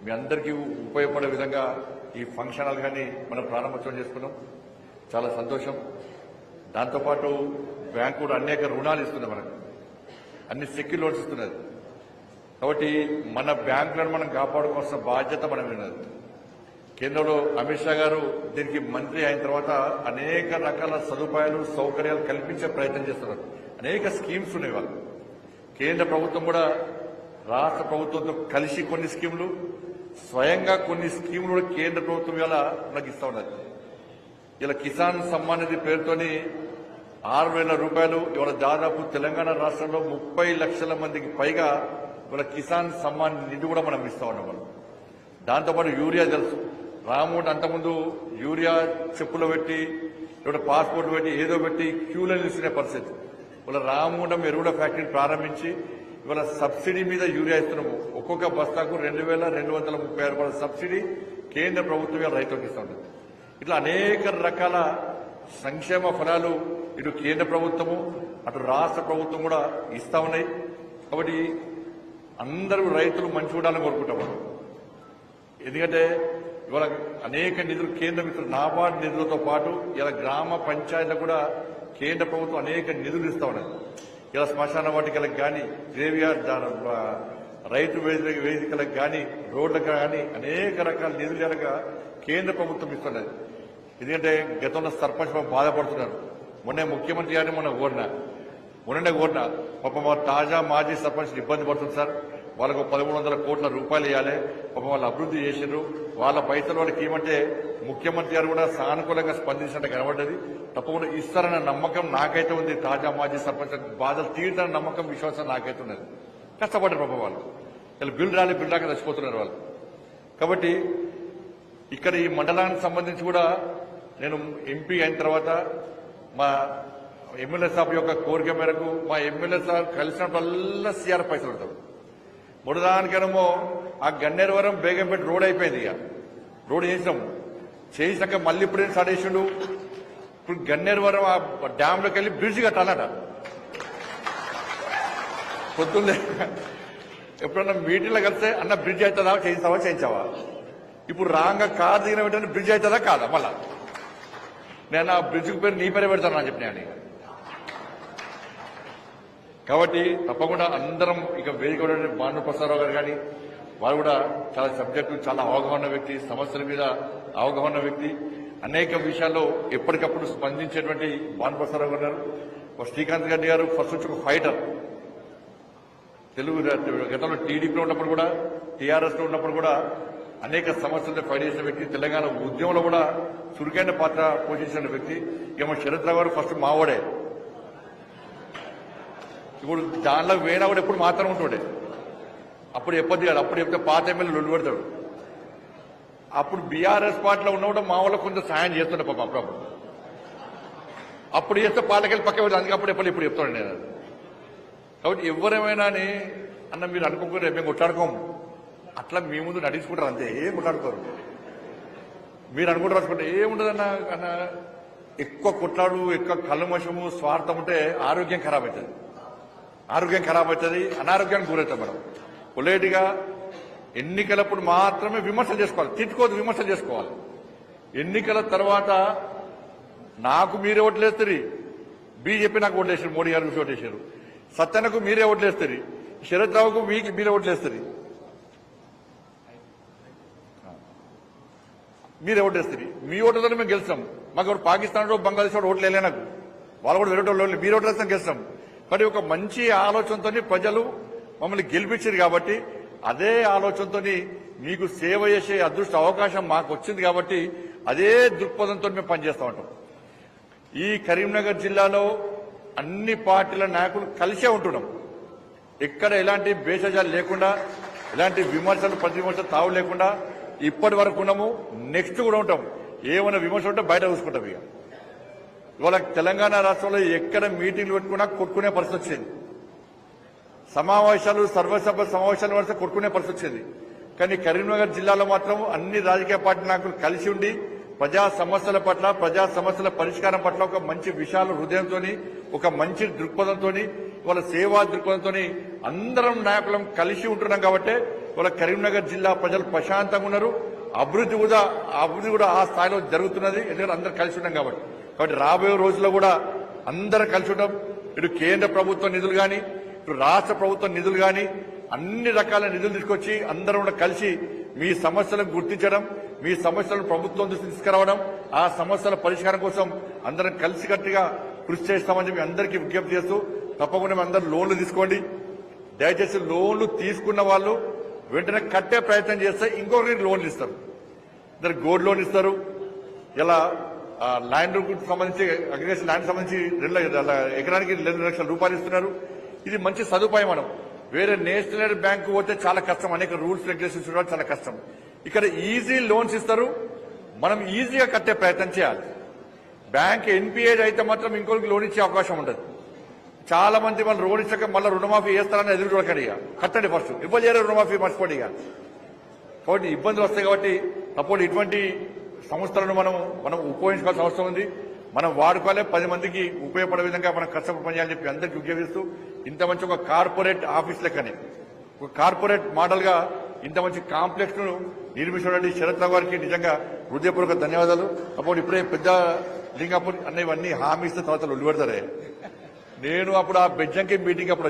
మీ అందరికీ ఉపయోగపడే విధంగా ఈ ఫంక్షన్ హాల్ కానీ మనం ప్రారంభోత్సవం చేసుకున్నాం. చాలా సంతోషం. దాంతోపాటు బ్యాంకు కూడా అనేక రుణాలు ఇస్తుంది, మనకు అన్ని సెక్యూర్ లోన్స్ ఇస్తున్నది. కాబట్టి మన బ్యాంకులను మనం కాపాడుకోవాల్సిన బాధ్యత మనం విన్నది. కేంద్రంలో అమిత్ షా గారు దీనికి మంత్రి అయిన తర్వాత అనేక రకాల సదుపాయాలు సౌకర్యాలు కల్పించే ప్రయత్నం చేస్తున్నారు. అనేక స్కీమ్స్ ఉన్నాయి. వాళ్ళు కేంద్ర ప్రభుత్వం కూడా రాష్ట్ర ప్రభుత్వంతో కలిసి కొన్ని స్కీములు, స్వయంగా కొన్ని స్కీములు కూడా కేంద్ర ప్రభుత్వం ఇలా మనకి ఇస్తా ఉన్నది. ఇలా కిసాన్ సమ్మాన్ నిధి పేరుతోని 6,000 రూపాయలు ఇవాళ దాదాపు తెలంగాణ రాష్ట్రంలో 30 లక్షల మందికి పైగా ఇవాళ కిసాన్ సమ్మాన్ నిధి కూడా మనం ఇస్తా ఉన్నాం. మనం దాంతోపాటు యూరియా తెలుసు, రామోడ్ అంతకుముందు యూరియా చెప్పులు పెట్టి లేదా పాస్పోర్ట్ పెట్టి ఏదో పెట్టి క్యూలో నిలుస్తున్న పరిస్థితి. ఇవాళ రామగుండం ఎరువుల ఫ్యాక్టరీ ప్రారంభించి ఇవాళ సబ్సిడీ మీద యూరియా ఇస్తున్నాము. ఒక్కొక్క బస్తాకు 2,236 రూపాయల సబ్సిడీ కేంద్ర ప్రభుత్వం రైతులకు ఇస్తూ ఉంటుంది. ఇట్లా అనేక రకాల సంక్షేమ ఫలాలు ఇటు కేంద్ర ప్రభుత్వము అటు రాష్ట్ర ప్రభుత్వం కూడా ఇస్తా ఉన్నాయి. కాబట్టి అందరూ రైతులు మంచి ఉండాలని కోరుకుంటాము. ఎందుకంటే ఇవాళ అనేక నిధులు కేంద్ర మిత్రులు నాబార్డు నిధులతో పాటు ఇలా గ్రామ పంచాయతీలకు కూడా కేంద్ర ప్రభుత్వం అనేక నిధులు ఇస్తా ఉన్నది. ఇలా శ్మశాన వాటికలకు కానీ, గ్రేవ్యార్డ్ రైతు వేదికలకు కానీ, రోడ్లకు కానీ అనేక రకాల నిధులు కనుక కేంద్ర ప్రభుత్వం ఇస్తున్నది. ఎందుకంటే గతంలో సర్పంచ్ బాధపడుతున్నారు. మొన్నే ముఖ్యమంత్రి గారిని మొన్ననే కోరిన పాపం తాజా మాజీ సర్పంచ్ ఇబ్బంది పడుతుంది సార్, వాళ్ళకు 1,300 కోట్ల రూపాయలు ఇవ్వాలి, పాపం వాళ్ళు అభివృద్ధి చేసిండ్రు, వాళ్ళ పైసలు వాళ్ళకి ఏమంటే ముఖ్యమంత్రి గారు కూడా సానుకూలంగా స్పందించినట్టు కనబడ్డది. తప్పకుండా ఇస్తారన్న నమ్మకం నాకైతే ఉంది. తాజా మాజీ సర్పంచ్ బాధలు తీరుతారన్న నమ్మకం, విశ్వాసం నాకైతే ఉన్నది. కష్టపడ్డారు పాపం వాళ్ళు. వీళ్ళు బిల్ రాక చచ్చిపోతున్నారు వాళ్ళు. కాబట్టి ఇక్కడ ఈ మండలానికి సంబంధించి కూడా నేను ఎంపీ అయిన తర్వాత మా ఎమ్మెల్యే సాబ్ యొక్క కోరిక మేరకు మా ఎమ్మెల్యే సాబ్ కలిసినప్పుడల్లా సిఆర్ పైసలు ఉంటారు. మొదదానికేమో ఆ గన్నేరువరం బేగంపేట రోడ్ అయిపోయింది. ఇక రోడ్ చేసినాక మళ్ళీ ఇప్పుడు స్టార్ట్ చేసిండు. ఇప్పుడు గన్నేరువరం ఆ డ్యాంలోకి వెళ్ళి బ్రిడ్జ్ కట్టాలట. పొద్దున్నే ఎప్పుడన్నా మీటింగ్లో కలిస్తే అన్న బ్రిడ్జ్ అవుతుందా, చేయించావా? ఇప్పుడు రాంగా కారు దిగిన వెంటనే బ్రిడ్జ్ అవుతుందా కాదా? మళ్ళా నేను ఆ బ్రిడ్జ్కి పేరు నీ పేరే పెడతాను అని చెప్పిన. కాబట్టి తప్పకుండా అందరం ఇక వేదిక భాను ప్రసాదరావు గారు కానీ వారు కూడా చాలా సబ్జెక్టు, చాలా అవగాహన వ్యక్తి, సమస్యల మీద అవగాహన వ్యక్తి, అనేక విషయాల్లో ఎప్పటికప్పుడు స్పందించేటువంటి భాను ప్రసాదరావు గారు. శ్రీకాంత్ రెడ్డి గారు ఫస్ట్ నుంచి ఒక ఫైటర్. తెలుగు గతంలో టీడీపీలో ఉన్నప్పుడు కూడా, టీఆర్ఎస్లో ఉన్నప్పుడు కూడా అనేక సమస్యలతో ఫైట్ చేసిన వ్యక్తి. తెలంగాణ ఉద్యమంలో కూడా చురుకైన పాత్ర పోషించిన వ్యక్తి. ఏమో శరత్ రావు గారు ఫస్ట్ మావోడే. ఇప్పుడు దానిలో వేనా కూడా ఎప్పుడు మాత్రం ఉంటుండే. అప్పుడు చెప్పొద్దు కాదు, అప్పుడు చెప్తే పాత ఎమ్మెల్యే లొల్లు పెడతాడు. అప్పుడు బీఆర్ఎస్ పార్టీలో ఉన్న కూడా మా వాళ్ళకి కొంచెం సాయం చేస్తుండే పాపం అప్పుడప్పుడు. అప్పుడు చేస్తే పాలకెళ్ళి పక్క పెడతాడు. అందుకే అప్పుడు ఇప్పుడు చెప్తాడు నేను. కాబట్టి ఎవరేమైనా అన్న మీరు అనుకోకుండా మేము కొట్లాడుకోము, అట్లా మీ ముందు నడుచుకుంటారు అంతే, ఏం కొట్లాడుకోరు. మీరు అనుకుంటారు రాసుకుంటే ఏముండదన్న అన్న. ఎక్కువ కొట్లాడు, ఎక్కువ కల్మషము, స్వార్థం ఉంటే ఆరోగ్యం ఖరాబ్ అవుతుంది. అనారోగ్యానికి గురవుతాం మనం. పొలైట్గా ఎన్నికలప్పుడు మాత్రమే విమర్శలు చేసుకోవాలి, తిట్టుకోవద్దు, విమర్శలు చేసుకోవాలి. ఎన్నికల తర్వాత నాకు మీరే ఓట్లేస్తారు, బీజేపీ నాకు ఓట్లేసారు, మోడీ గారు ఓటేశారు. సత్యనకు మీరే ఓట్లేస్తారు, శరత్ రావుకు మీరే ఓట్లేస్తారు, మీరే ఓటేస్తారు. మీ ఓట్లతో మేము గెలుస్తాం. మాకు పాకిస్తాన్ బంగ్లాదేశ్ ఓట్లు వేయలే, నాకు వాళ్ళు కూడా వేరే వాళ్ళు మీరు ఓట్లేస్తాం, గెలుస్తాం. కానీ ఒక మంచి ఆలోచనతో ప్రజలు మమ్మల్ని గెలిపించారు కాబట్టి అదే ఆలోచనతో మీకు సేవ చేసే అదృష్ట అవకాశం మాకు వచ్చింది కాబట్టి అదే దృక్పథంతో మేము పనిచేస్తూ ఉంటాం. ఈ కరీంనగర్ జిల్లాలో అన్ని పార్టీల నాయకులు కలిసే ఉంటున్నాం. ఎక్కడ ఎలాంటి భేషజాలు లేకుండా, ఎలాంటి విమర్శలు ప్రతివిమర్శలు తావు లేకుండా ఇప్పటి వరకు ఉన్నాము. నెక్స్ట్ కూడా ఉంటాం. ఏమైనా విమర్శ ఉంటే బయట చూసుకుంటాం. ఇక ఇవాళ తెలంగాణ రాష్ట్రంలో ఎక్కడ మీటింగ్లు పెట్టుకున్నా కొట్టుకునే పరిస్థితి వచ్చింది. సమావేశాలు, సర్వసభ సమావేశాలు వస్తే కొట్టుకునే పరిస్థితి వచ్చింది. కానీ కరీంనగర్ జిల్లాలో మాత్రం అన్ని రాజకీయ పార్టీ నాయకులు కలిసి ఉండి ప్రజా సమస్యల పట్ల, ప్రజా సమస్యల పరిష్కారం పట్ల ఒక మంచి విశాల హృదయంతో, ఒక మంచి దృక్పథంతో, ఇవాళ సేవా దృక్పథంతో అందరం నాయకులం కలిసి ఉంటున్నాం. కాబట్టి ఇవాళ కరీంనగర్ జిల్లా ప్రజలు ప్రశాంతంగా ఉన్నారు. అభివృద్ధి కూడా ఆ స్థాయిలో జరుగుతున్నది. ఎందుకంటే అందరూ కలిసి ఉన్నాం కాబట్టి రాబోయే రోజుల్లో కూడా అందరూ కలిసి ఉంటాం. ఇటు కేంద్ర ప్రభుత్వ నిధులు కానీ, ఇటు రాష్ట్ర ప్రభుత్వ నిధులు కానీ, అన్ని రకాల నిధులు తీసుకొచ్చి అందరూ కూడా కలిసి మీ సమస్యలను గుర్తించడం, మీ సమస్యలను ప్రభుత్వం దృష్టి తీసుకురావడం, ఆ సమస్యల పరిష్కారం కోసం అందరం కలిసికట్టుగా కృషి చేస్తామని చెప్పి అందరికీ విజ్ఞప్తి చేస్తూ, తప్పకుండా మీ అందరూ లోన్లు తీసుకోండి. దయచేసి లోన్లు తీసుకున్న వాళ్ళు వెంటనే కట్టే ప్రయత్నం చేస్తే ఇంకొకరికి లోన్లు ఇస్తారు. ఇద్దరు గోల్డ్ లోన్ ఇస్తారు. ఇలా ల్యాండ్ సంబంధించి అగ్రికల్చర్ ల్యాండ్ సంబంధించి ఎకరానికి 2 లక్షల రూపాయలు ఇస్తున్నారు. ఇది మంచి సదుపాయం. మనం వేరే నేషనల్ బ్యాంకు పోతే చాలా కష్టం, అనేక రూల్స్ రెగ్యులేషన్స్ చూడడం చాలా కష్టం. ఇక్కడ ఈజీ లోన్స్ ఇస్తారు. మనం ఈజీగా కట్టే ప్రయత్నం చేయాలి. బ్యాంక్ ఎన్పిఏజ్ అయితే మాత్రం ఇంకొకరికి లోన్ ఇచ్చే అవకాశం ఉండదు. చాలా మంది వాళ్ళు లోన్ ఇచ్చాక మళ్ళీ రుణమాఫీ చేస్తారని ఎదురు చూడకండి. ఇక కట్టండి, ఫస్ట్ ఇవ్వరు చేయరు రుణమాఫీ మర్చిపోండి. ఇక కాబట్టి ఇబ్బందులు వస్తాయి. కాబట్టి తప్పకుండా ఇటువంటి సంస్థలను మనం ఉపయోగించుకోవాల్సిన అవసరం ఉంది. మనం వాడుకోవాలి, 10 మందికి ఉపయోగపడే విధంగా మనం కష్టపడి పనిచేయాలని చెప్పి అందరికీ విజ్ఞప్తిస్తూ, ఇంత మంచి ఒక కార్పొరేట్ ఆఫీస్ లెక్కనే ఒక కార్పొరేట్ మోడల్ గా ఇంత మంచి కాంప్లెక్స్ ను నిర్మించినటువంటి శరత్ రావు గారికి నిజంగా హృదయపూర్వక ధన్యవాదాలు. అప్పుడు ఇప్పుడే పెద్ద లింగాపూర్ అన్న ఇవన్నీ హామీ ఇస్తే తర్వాత ఉల్లిపెడతారే. నేను అప్పుడు ఆ బెజ్జంకి మీటింగ్ అప్పుడు